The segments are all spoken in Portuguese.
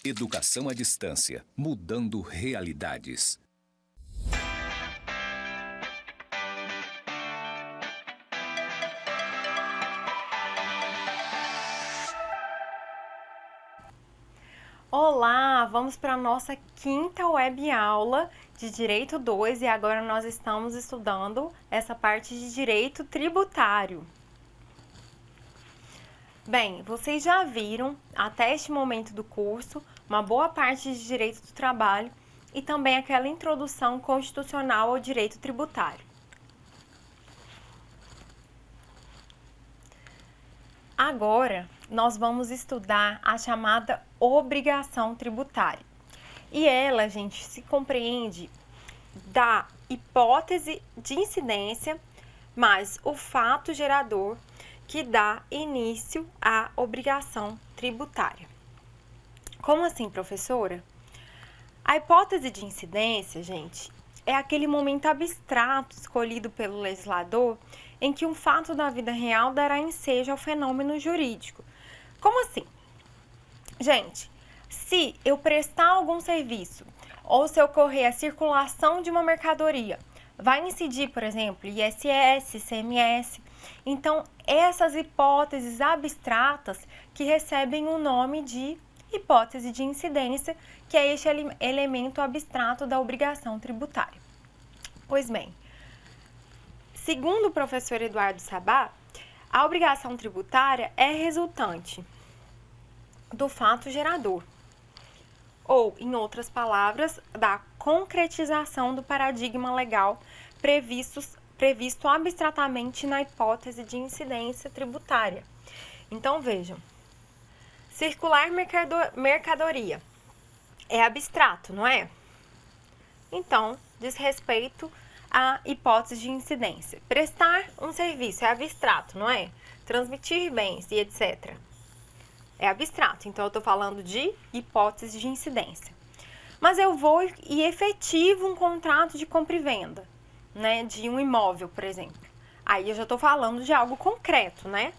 Educação à distância, mudando realidades. Olá, vamos para a nossa quinta web aula de Direito 2 e agora nós estamos estudando essa parte de Direito Tributário. Bem, vocês já viram até este momento do curso uma boa parte de Direito do Trabalho e também aquela introdução constitucional ao direito tributário. Agora, nós vamos estudar a chamada obrigação tributária. E ela, gente, se compreende da hipótese de incidência mais o fato gerador que dá início à obrigação tributária. Como assim, professora? A hipótese de incidência, gente, é aquele momento abstrato escolhido pelo legislador em que um fato da vida real dará ensejo ao fenômeno jurídico. Como assim? Gente, se eu prestar algum serviço ou se ocorrer a circulação de uma mercadoria, vai incidir, por exemplo, ISS, ICMS. Então, essas hipóteses abstratas que recebem o nome de hipótese de incidência, que é este elemento abstrato da obrigação tributária. Pois bem, segundo o professor Eduardo Sabá, a obrigação tributária é resultante do fato gerador, ou, em outras palavras, da concretização do paradigma legal previsto abstratamente na hipótese de incidência tributária. Então, vejam, circular mercadoria é abstrato, não é? Então, diz respeito à hipótese de incidência. Prestar um serviço é abstrato, não é? Transmitir bens e etc. É abstrato, então eu estou falando de hipótese de incidência. Mas eu vou e efetivo um contrato de compra e venda, né, de um imóvel, por exemplo. Aí eu já estou falando de algo concreto, né?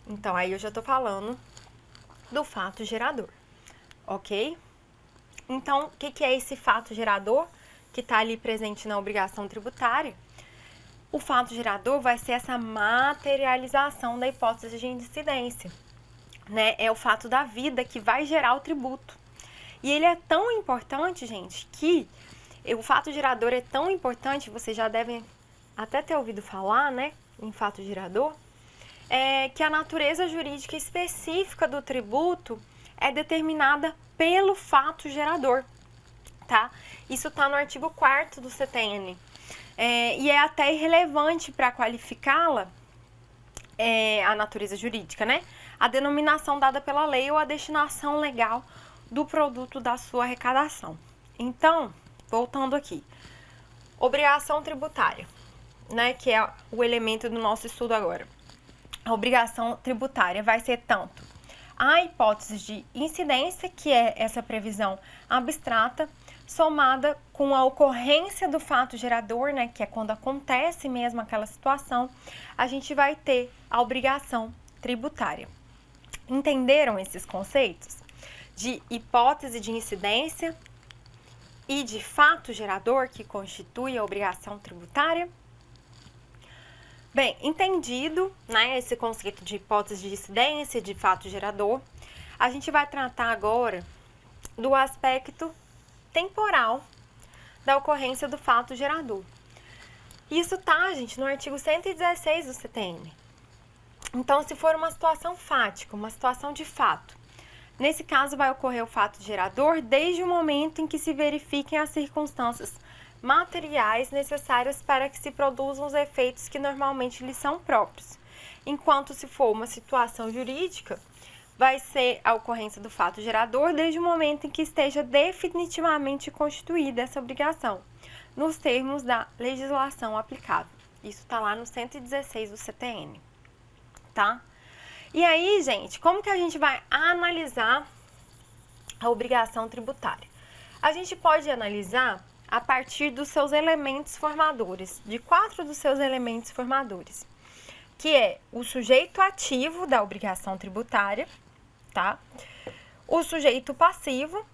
Então, aí eu já estou falando do fato gerador, ok? Então, o que é esse fato gerador que está ali presente na obrigação tributária? O fato gerador vai ser essa materialização da hipótese de incidência, né? É o fato da vida que vai gerar o tributo. E ele é tão importante, gente, que o fato gerador é tão importante, vocês já devem até ter ouvido falar, né, em fato gerador, que a natureza jurídica específica do tributo é determinada pelo fato gerador, tá? Isso está no artigo 4º do CTN. E é até irrelevante para qualificá-la, a natureza jurídica, né? A denominação dada pela lei ou a destinação legal do produto da sua arrecadação. Então, voltando aqui, obrigação tributária, né, que é o elemento do nosso estudo agora. A obrigação tributária vai ser tanto a hipótese de incidência, que é essa previsão abstrata, somada com a ocorrência do fato gerador, né, que é quando acontece mesmo aquela situação, a gente vai ter a obrigação tributária. Entenderam esses conceitos? De hipótese de incidência e de fato gerador, que constitui a obrigação tributária? Bem, entendido, né, esse conceito de hipótese de incidência e de fato gerador, a gente vai tratar agora do aspecto temporal da ocorrência do fato gerador. Isso tá, gente, no artigo 116 do CTN. Então, se for uma situação fática, uma situação de fato, nesse caso vai ocorrer o fato gerador desde o momento em que se verifiquem as circunstâncias materiais necessárias para que se produzam os efeitos que normalmente lhes são próprios. Enquanto se for uma situação jurídica, vai ser a ocorrência do fato gerador desde o momento em que esteja definitivamente constituída essa obrigação, nos termos da legislação aplicável. Isso está lá no 116 do CTN, tá? E aí, gente, como que a gente vai analisar a obrigação tributária? A gente pode analisar a partir dos seus elementos formadores, de 4 dos seus elementos formadores, que é o sujeito ativo da obrigação tributária, tá? o sujeito passivo,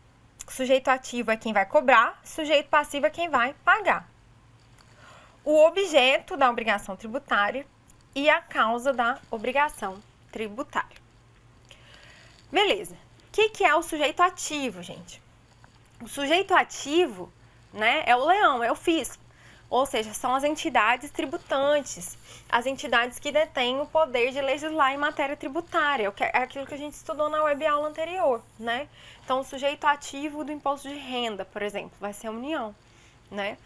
sujeito ativo é quem vai cobrar, sujeito passivo é quem vai pagar. O objeto da obrigação tributária e a causa da obrigação tributária. Beleza. O que é o sujeito ativo, gente? O sujeito ativo, né, é o leão, é o fisco. Ou seja, são as entidades tributantes, as entidades que detêm o poder de legislar em matéria tributária, é aquilo que a gente estudou na web aula anterior, né? Então, o sujeito ativo do imposto de renda, por exemplo, vai ser a União, né?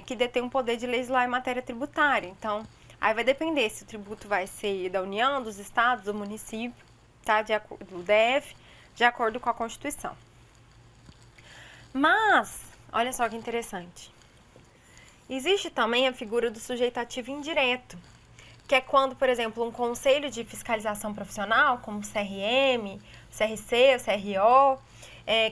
Que detém o poder de legislar em matéria tributária. Então, aí vai depender se o tributo vai ser da União, dos estados, do município, tá? Do DF, de acordo com a Constituição. Mas, olha só que interessante. Existe também a figura do sujeito ativo indireto, que é quando, por exemplo, um conselho de fiscalização profissional, como o CRM, o CRC, o CRO,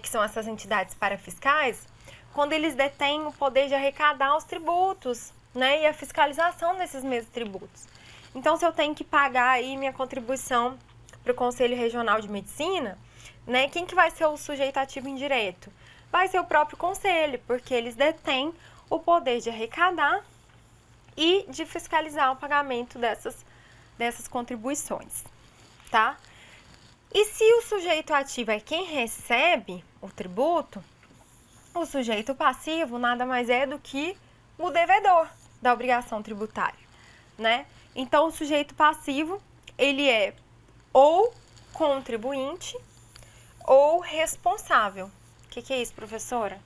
que são essas entidades parafiscais, quando eles detêm o poder de arrecadar os tributos, né, e a fiscalização desses mesmos tributos. Então, se eu tenho que pagar aí minha contribuição para o Conselho Regional de Medicina, né, quem que vai ser o sujeito ativo indireto? Vai ser o próprio conselho, porque eles detêm o poder de arrecadar e de fiscalizar o pagamento dessas contribuições, tá? E se o sujeito ativo é quem recebe o tributo, o sujeito passivo nada mais é do que o devedor da obrigação tributária, né? Então, o sujeito passivo, ele é ou contribuinte ou responsável. O que é isso, professora?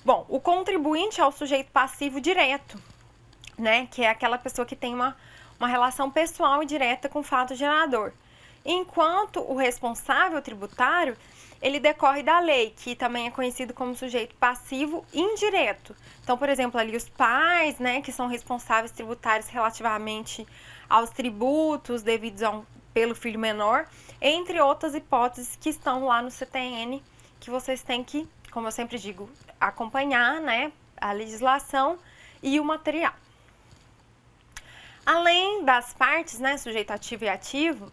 Bom, o contribuinte é o sujeito passivo direto, né? Que é aquela pessoa que tem uma relação pessoal e direta com o fato gerador. Enquanto o responsável tributário, ele decorre da lei, que também é conhecido como sujeito passivo indireto. Então, por exemplo, ali os pais, né, que são responsáveis tributários relativamente aos tributos devidos pelo filho menor, entre outras hipóteses que estão lá no CTN, que vocês têm que, como eu sempre digo, acompanhar, né, a legislação e o material. Além das partes, né, sujeito ativo e ativo,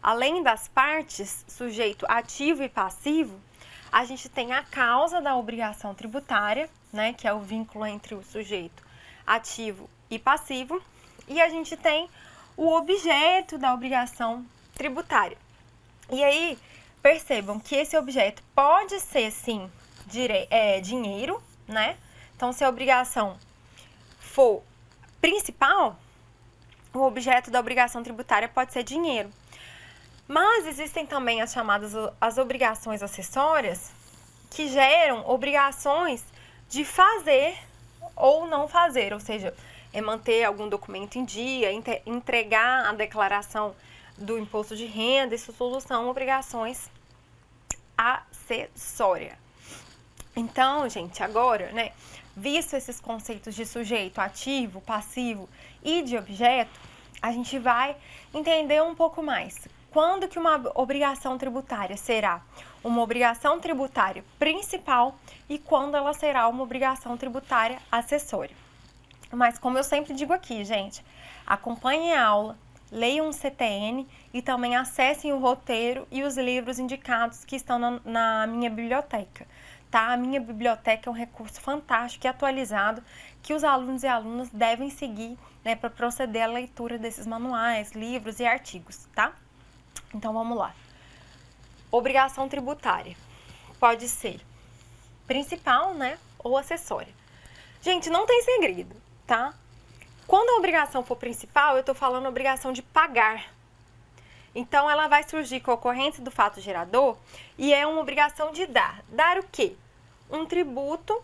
além das partes, sujeito ativo e passivo, a gente tem a causa da obrigação tributária, né, que é o vínculo entre o sujeito ativo e passivo, e a gente tem o objeto da obrigação tributária. E aí, percebam que esse objeto pode ser, sim, dinheiro, né? Então, se a obrigação for principal, o objeto da obrigação tributária pode ser dinheiro. Mas existem também as chamadas as obrigações acessórias, que geram obrigações de fazer ou não fazer, ou seja, manter algum documento em dia, entregar a declaração do imposto de renda, isso tudo são obrigações acessórias. Então, gente, agora, né, visto esses conceitos de sujeito ativo, passivo e de objeto, a gente vai entender um pouco mais. Quando que uma obrigação tributária será uma obrigação tributária principal e quando ela será uma obrigação tributária acessória. Mas como eu sempre digo aqui, gente, acompanhem a aula, leiam o CTN e também acessem o roteiro e os livros indicados que estão na minha biblioteca. Tá? A minha biblioteca é um recurso fantástico e atualizado que os alunos e alunas devem seguir, né, para proceder à leitura desses manuais, livros e artigos, tá? Então, vamos lá. Obrigação tributária. Pode ser principal, né, ou acessória. Gente, não tem segredo, tá? Quando a obrigação for principal, eu tô falando obrigação de pagar. Então, ela vai surgir com a ocorrência do fato gerador e é uma obrigação de dar. Dar o quê? Um tributo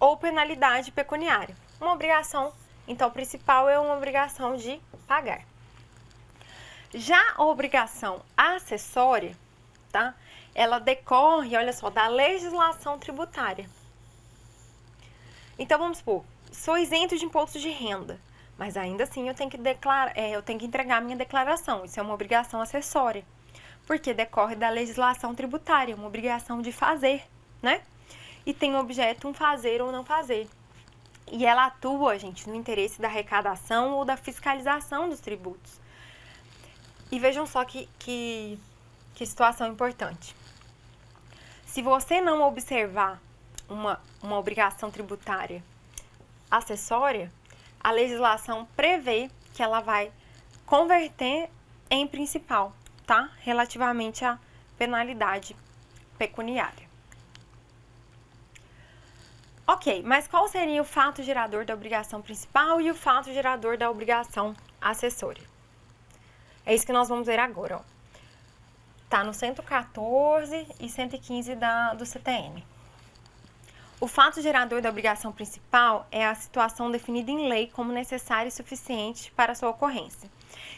ou penalidade pecuniária. Uma obrigação, então, principal é uma obrigação de pagar. Já a obrigação acessória, tá? Ela decorre, olha só, da legislação tributária. Então, vamos supor, sou isento de imposto de renda, mas ainda assim eu tenho que entregar a minha declaração. Isso é uma obrigação acessória, porque decorre da legislação tributária, uma obrigação de fazer, né? E tem objeto um fazer ou não fazer. E ela atua, gente, no interesse da arrecadação ou da fiscalização dos tributos. E vejam só que situação importante. se você não observar uma obrigação tributária acessória, a legislação prevê que ela vai converter em principal, tá? Relativamente à penalidade pecuniária. Ok, mas qual seria o fato gerador da obrigação principal e o fato gerador da obrigação acessória? É isso que nós vamos ver agora, ó. Tá no 114 e 115 do CTN. O fato gerador da obrigação principal é a situação definida em lei como necessária e suficiente para sua ocorrência.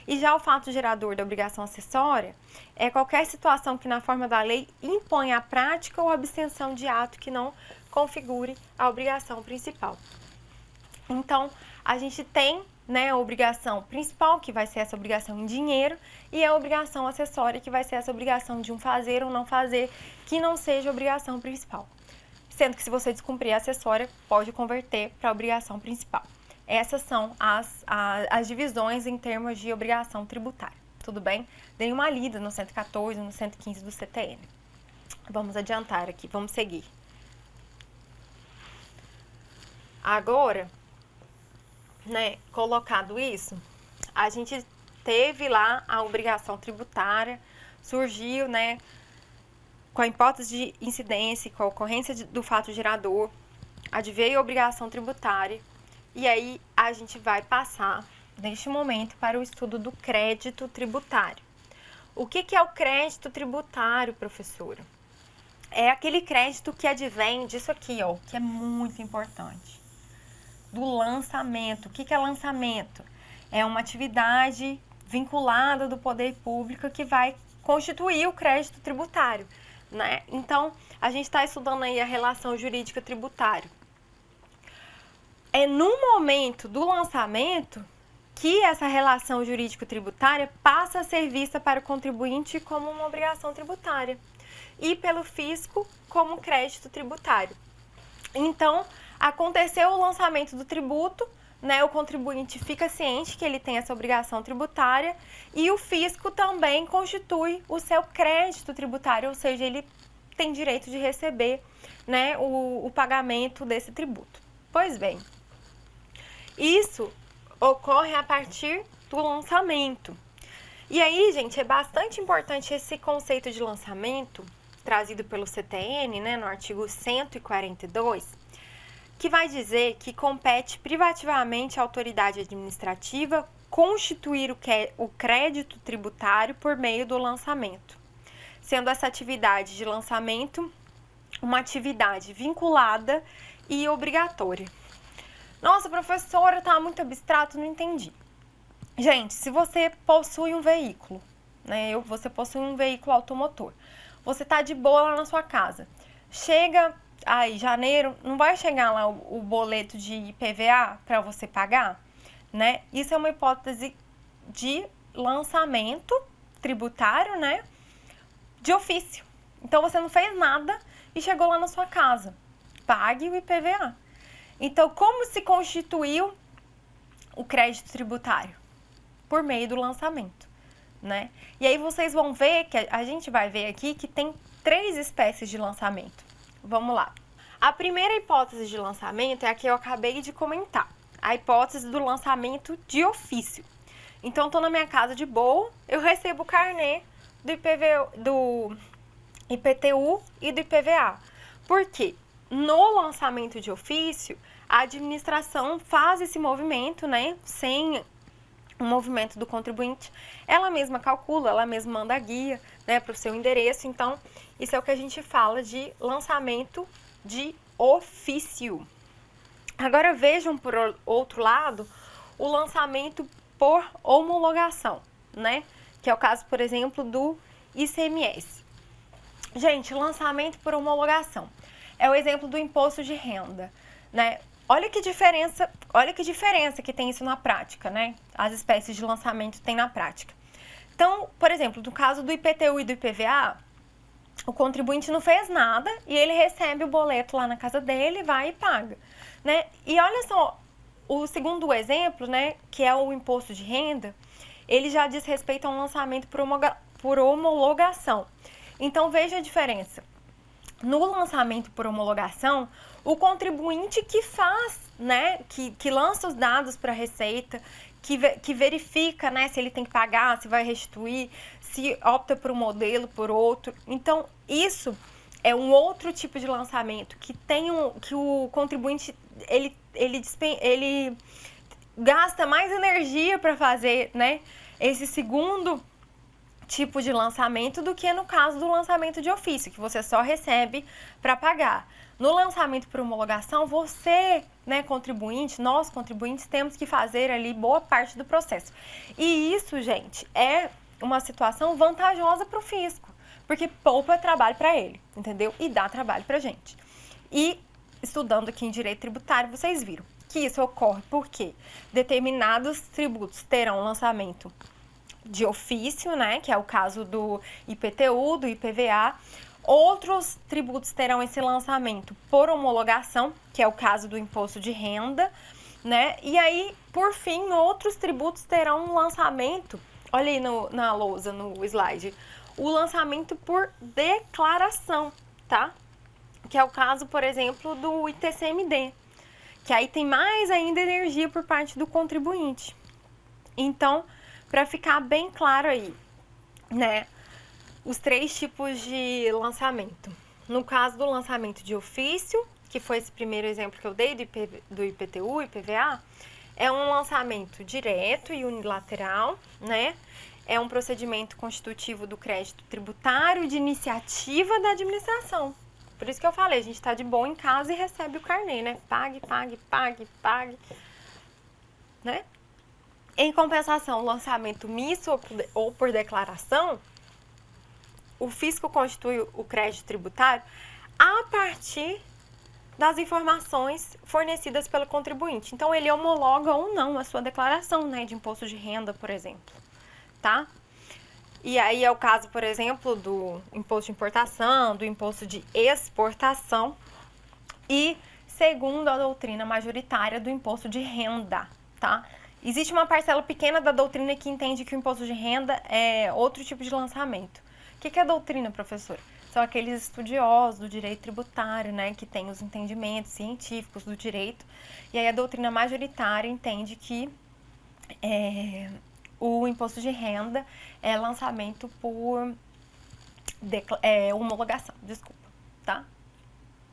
E já o fato gerador da obrigação acessória é qualquer situação que, na forma da lei, impõe a prática ou abstenção de ato que não configure a obrigação principal. Então, a gente tem, né, a obrigação principal, que vai ser essa obrigação em dinheiro, e a obrigação acessória, que vai ser essa obrigação de um fazer ou não fazer, que não seja obrigação principal. Sendo que, se você descumprir a acessória, pode converter para a obrigação principal. Essas são as divisões em termos de obrigação tributária, tudo bem? Dei uma lida no 114 e no 115 do CTN. Vamos adiantar aqui, vamos seguir. Agora, né, colocado isso, a gente teve lá a obrigação tributária, surgiu, né, com a hipótese de incidência, com a ocorrência do fato gerador, adveio a obrigação tributária, e aí a gente vai passar, neste momento, para o estudo do crédito tributário. O que é o crédito tributário, professora? É aquele crédito que advém disso aqui, ó, que é muito importante. Do lançamento. O que é lançamento? É uma atividade vinculada do poder público que vai constituir o crédito tributário, né? Então, a gente está estudando aí a relação jurídica tributária. É no momento do lançamento que essa relação jurídico-tributária passa a ser vista para o contribuinte como uma obrigação tributária e pelo fisco como crédito tributário. Então, aconteceu o lançamento do tributo, né, o contribuinte fica ciente que ele tem essa obrigação tributária e o fisco também constitui o seu crédito tributário, ou seja, ele tem direito de receber, né, o pagamento desse tributo. Pois bem, isso ocorre a partir do lançamento. E aí, gente, é bastante importante esse conceito de lançamento trazido pelo CTN, né, no artigo 142, que vai dizer que compete privativamente à autoridade administrativa constituir o crédito tributário por meio do lançamento, sendo essa atividade de lançamento uma atividade vinculada e obrigatória. Nossa, professora, tá muito abstrato, não entendi. Gente, se você possui um veículo, né, você possui um veículo automotor, você tá de boa lá na sua casa, chega aí, janeiro, não vai chegar lá o boleto de IPVA para você pagar, né? Isso é uma hipótese de lançamento tributário, né? De ofício. Então, você não fez nada e chegou lá na sua casa. Pague o IPVA. Então, como se constituiu o crédito tributário? Por meio do lançamento, né? E aí, vocês vão ver, que a gente vai ver aqui, que tem 3 espécies de lançamento. Vamos lá. A primeira hipótese de lançamento é a que eu acabei de comentar. A hipótese do lançamento de ofício. Então, estou na minha casa de boa, eu recebo o carnê do IPTU e do IPVA. Por quê? No lançamento de ofício, a administração faz esse movimento, né? Sem o movimento do contribuinte. Ela mesma calcula, ela mesma manda a guia, né, para o seu endereço. Então, isso é o que a gente fala de lançamento de ofício. Agora, vejam, por outro lado, o lançamento por homologação, né? Que é o caso, por exemplo, do ICMS. Gente, lançamento por homologação é o exemplo do imposto de renda, né? Olha que diferença que tem isso na prática, né? As espécies de lançamento tem na prática. Então, por exemplo, no caso do IPTU e do IPVA, o contribuinte não fez nada e ele recebe o boleto lá na casa dele, vai e paga, né? E olha só, o segundo exemplo, né, que é o imposto de renda, ele já diz respeito a um lançamento por homologação. Então, veja a diferença. no lançamento por homologação, o contribuinte que faz, né, que lança os dados para a Receita, que verifica, né, se ele tem que pagar, se vai restituir, se opta por um modelo, por outro. Então, isso é um outro tipo de lançamento que o contribuinte ele gasta mais energia para fazer, né, esse segundo tipo de lançamento do que no caso do lançamento de ofício, que você só recebe para pagar. No lançamento por homologação, você, né, contribuinte, nós contribuintes, temos que fazer ali boa parte do processo. E isso, gente, é uma situação vantajosa para o fisco, porque poupa trabalho para ele, entendeu? E dá trabalho para a gente. E estudando aqui em direito tributário, vocês viram que isso ocorre porque determinados tributos terão lançamento de ofício, né, que é o caso do IPTU, do IPVA. Outros tributos terão esse lançamento por homologação, que é o caso do imposto de renda, né? E aí, por fim, outros tributos terão um lançamento, olha aí na lousa, no slide, o lançamento por declaração, tá? Que é o caso, por exemplo, do ITCMD, que aí tem mais ainda energia por parte do contribuinte. Então, para ficar bem claro aí, né, os 3 tipos de lançamento. No caso do lançamento de ofício, que foi esse primeiro exemplo que eu dei do IPTU, IPVA, é um lançamento direto e unilateral, né? É um procedimento constitutivo do crédito tributário de iniciativa da administração. Por isso que eu falei, a gente está de boa em casa e recebe o carnê, né? Pague, pague, pague, pague, né? Em compensação, o lançamento misto ou por declaração, o fisco constitui o crédito tributário a partir das informações fornecidas pelo contribuinte. Então, ele homologa ou não a sua declaração, né, de imposto de renda, por exemplo, tá? E aí é o caso, por exemplo, do imposto de importação, do imposto de exportação e, segundo a doutrina majoritária, do imposto de renda, tá? Existe uma parcela pequena da doutrina que entende que o imposto de renda é outro tipo de lançamento. O que é doutrina, professor? São aqueles estudiosos do direito tributário, né, que têm os entendimentos científicos do direito. E aí a doutrina majoritária entende que o imposto de renda é lançamento por homologação, desculpa, tá?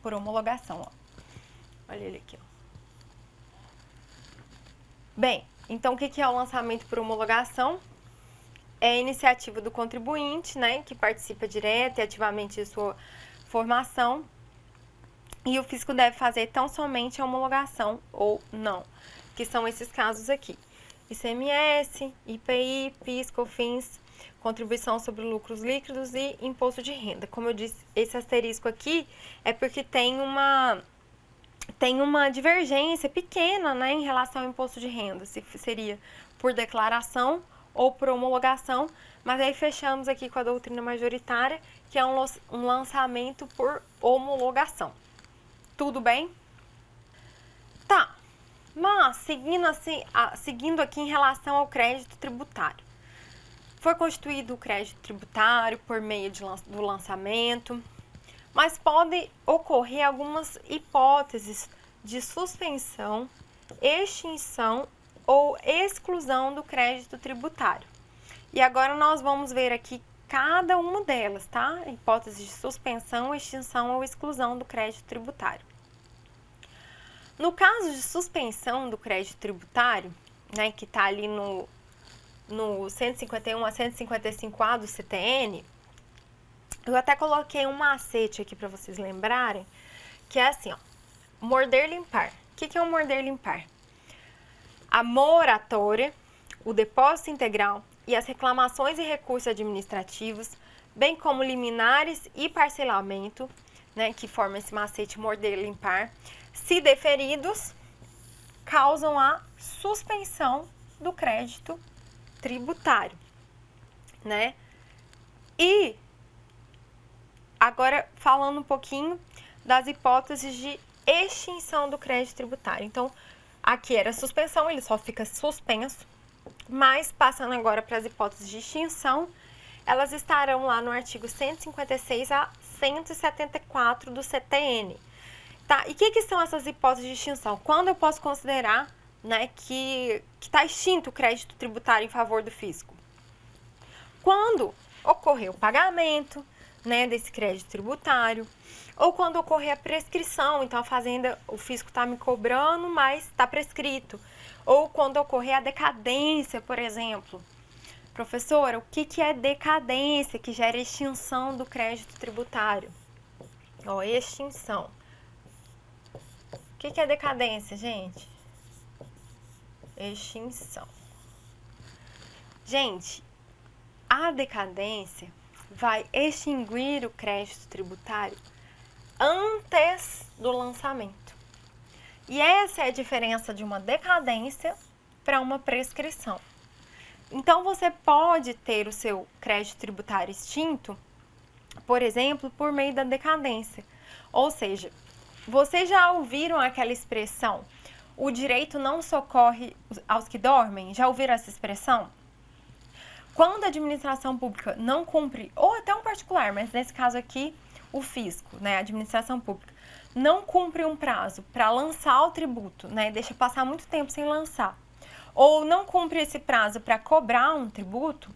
Por homologação, ó. Olha ele aqui, ó. Bem, então o que é o lançamento por homologação? É a iniciativa do contribuinte, né, que participa direta e ativamente de sua formação, e o fisco deve fazer tão somente a homologação ou não, que são esses casos aqui: ICMS, IPI, PIS, COFINS, contribuição sobre lucros líquidos e imposto de renda. Como eu disse, esse asterisco aqui é porque tem uma divergência pequena, né, em relação ao imposto de renda, se seria por declaração ou por homologação, mas aí fechamos aqui com a doutrina majoritária, que é um lançamento por homologação. Tudo bem? Tá, mas seguindo aqui em relação ao crédito tributário. Foi constituído o crédito tributário por meio do lançamento, mas pode ocorrer algumas hipóteses de suspensão, extinção ou exclusão do crédito tributário. E agora nós vamos ver aqui cada uma delas, tá? Hipótese de suspensão, extinção ou exclusão do crédito tributário. No caso de suspensão do crédito tributário, né, que está ali no 151 a 155A do CTN, eu até coloquei um macete aqui para vocês lembrarem, que é assim, ó, morder limpar. O que é um morder limpar? A moratória, o depósito integral e as reclamações e recursos administrativos, bem como liminares e parcelamento, né, que formam esse macete morder limpar, se deferidos, causam a suspensão do crédito tributário, né? E agora falando um pouquinho das hipóteses de extinção do crédito tributário. Então, aqui era suspensão, ele só fica suspenso, mas passando agora para as hipóteses de extinção, elas estarão lá no artigo 156 a 174 do CTN. Tá? E o que são essas hipóteses de extinção? Quando eu posso considerar, né, que está extinto o crédito tributário em favor do fisco? Quando ocorrer o pagamento, né, desse crédito tributário, ou quando ocorrer a prescrição, então a fazenda, o fisco está me cobrando, mas está prescrito. Ou quando ocorrer a decadência, por exemplo. Professora, o que é decadência que gera extinção do crédito tributário? Ó, extinção. O que é decadência, gente? Extinção. Gente, a decadência vai extinguir o crédito tributário antes do lançamento. E essa é a diferença de uma decadência para uma prescrição. Então, você pode ter o seu crédito tributário extinto, por exemplo, por meio da decadência. Ou seja, vocês já ouviram aquela expressão, o direito não socorre aos que dormem? Já ouviram essa expressão? Quando a administração pública não cumpre, ou até um particular, mas nesse caso aqui, o fisco, né, a administração pública, não cumpre um prazo para lançar o tributo, né, deixa passar muito tempo sem lançar, ou não cumpre esse prazo para cobrar um tributo,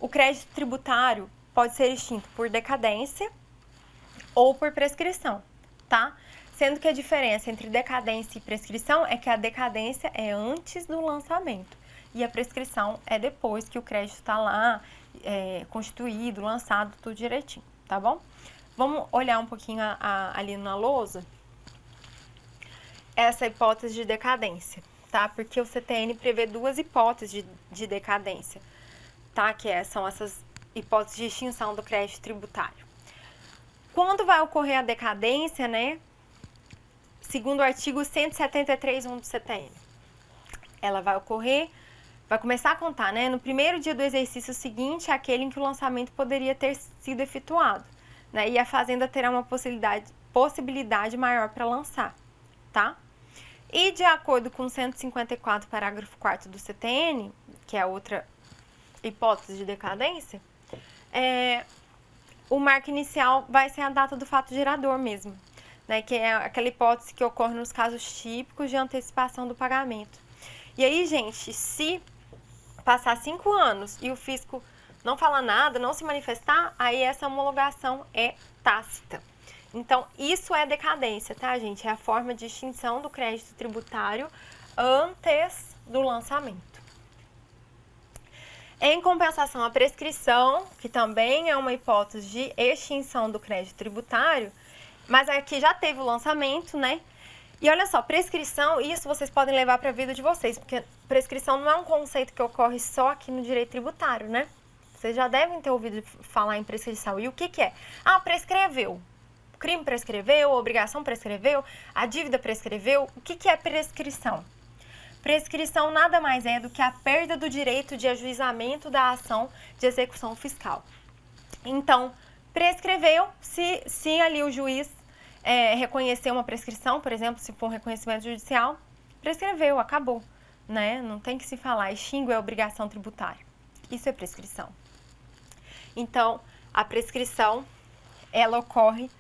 o crédito tributário pode ser extinto por decadência ou por prescrição, tá? Sendo que a diferença entre decadência e prescrição é que a decadência é antes do lançamento e a prescrição é depois que o crédito está lá, constituído, lançado, tudo direitinho, tá bom? Vamos olhar um pouquinho ali na lousa essa hipótese de decadência, tá? Porque o CTN prevê duas hipóteses de decadência, tá? Que são essas hipóteses de extinção do crédito tributário. Quando vai ocorrer a decadência, né? Segundo o artigo 173.1 do CTN, ela vai ocorrer, vai começar a contar, né? No primeiro dia do exercício seguinte, aquele em que o lançamento poderia ter sido efetuado, né? E a fazenda terá uma possibilidade maior para lançar, tá? E de acordo com o 154, parágrafo 4º do CTN, que é a outra hipótese de decadência, o marco inicial vai ser a data do fato gerador mesmo, né, que é aquela hipótese que ocorre nos casos típicos de antecipação do pagamento. E aí, gente, se passar 5 anos e o fisco não falar nada, não se manifestar, aí essa homologação é tácita. Então, isso é decadência, tá, gente? É a forma de extinção do crédito tributário antes do lançamento. Em compensação, a prescrição, que também é uma hipótese de extinção do crédito tributário, mas aqui já teve o lançamento, né? E olha só, prescrição, isso vocês podem levar para a vida de vocês, porque prescrição não é um conceito que ocorre só aqui no direito tributário, né? Vocês já devem ter ouvido falar em prescrição. E o que é? Ah, prescreveu. O crime prescreveu, a obrigação prescreveu, a dívida prescreveu. O que é prescrição? Prescrição nada mais é do que a perda do direito de ajuizamento da ação de execução fiscal. Então, prescreveu, se ali o juiz reconhecer uma prescrição, por exemplo, se for um reconhecimento judicial, prescreveu, acabou, né? Não tem que se falar, extingue a obrigação tributária. Isso é prescrição. Então, a prescrição, ela ocorre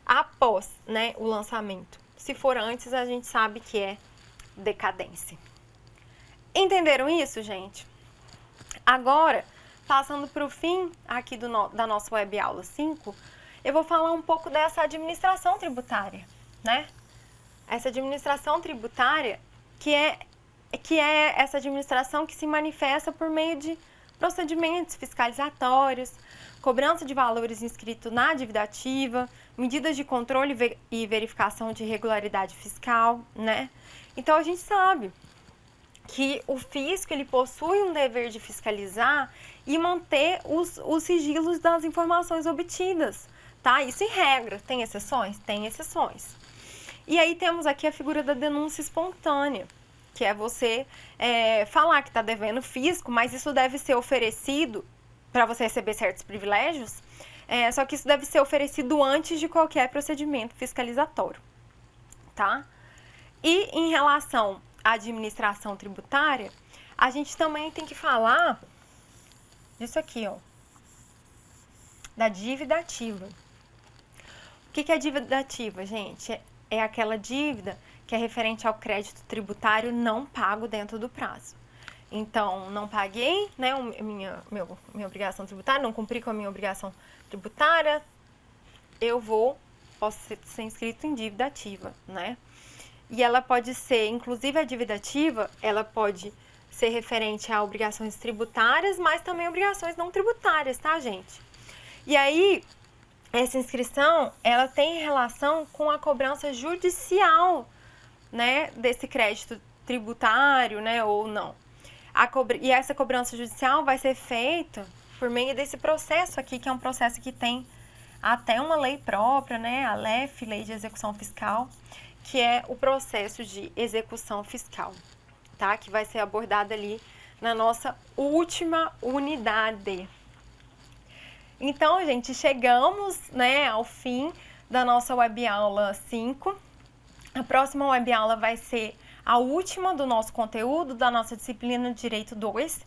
após, né, o lançamento. Se for antes, a gente sabe que é decadência. Entenderam isso, gente? Agora, passando para o fim aqui da nossa web aula 5, eu vou falar um pouco dessa administração tributária, né? Essa administração tributária que é essa administração que se manifesta por meio de procedimentos fiscalizatórios, cobrança de valores inscritos na dívida ativa, medidas de controle e verificação de regularidade fiscal, né? Então, a gente sabe que o fisco ele possui um dever de fiscalizar e manter os sigilos das informações obtidas, tá? Isso em regra. Tem exceções? Tem exceções. E aí temos aqui a figura da denúncia espontânea, que é você falar que está devendo fisco, mas isso deve ser oferecido para você receber certos privilégios, só que isso deve ser oferecido antes de qualquer procedimento fiscalizatório, tá? E em relação à administração tributária, a gente também tem que falar disso aqui, ó. da dívida ativa. O que é dívida ativa, gente? É aquela dívida que é referente ao crédito tributário não pago dentro do prazo. Então, não paguei, né, minha obrigação tributária, não cumpri com a minha obrigação tributária, posso ser inscrito em dívida ativa, né? E ela pode ser, inclusive a dívida ativa, ela pode ser referente a obrigações tributárias, mas também obrigações não tributárias, tá, gente? E aí, essa inscrição, ela tem relação com a cobrança judicial, né, desse crédito tributário, né, ou não. E essa cobrança judicial vai ser feita por meio desse processo aqui, que é um processo que tem até uma lei própria, né, a LEF, Lei de Execução Fiscal, que é o processo de execução fiscal, tá? Que vai ser abordado ali na nossa última unidade. Então, gente, chegamos, né, ao fim da nossa webaula 5. A próxima webaula vai ser a última do nosso conteúdo, da nossa disciplina de Direito 2.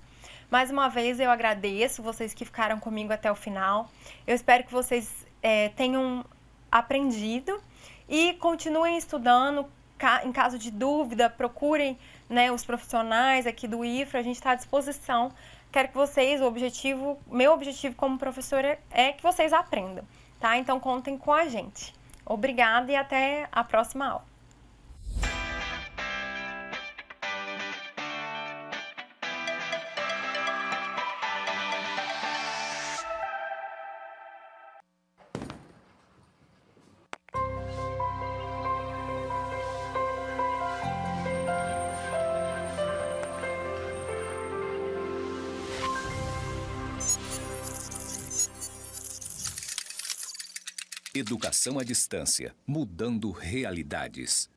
Mais uma vez, eu agradeço vocês que ficaram comigo até o final. Eu espero que vocês tenham aprendido e continuem estudando. Em caso de dúvida, procurem, né, os profissionais aqui do IFRA, a gente está à disposição. Quero que vocês, meu objetivo como professora é que vocês aprendam, tá? Então, contem com a gente. Obrigada e até a próxima aula. Educação à distância, mudando realidades.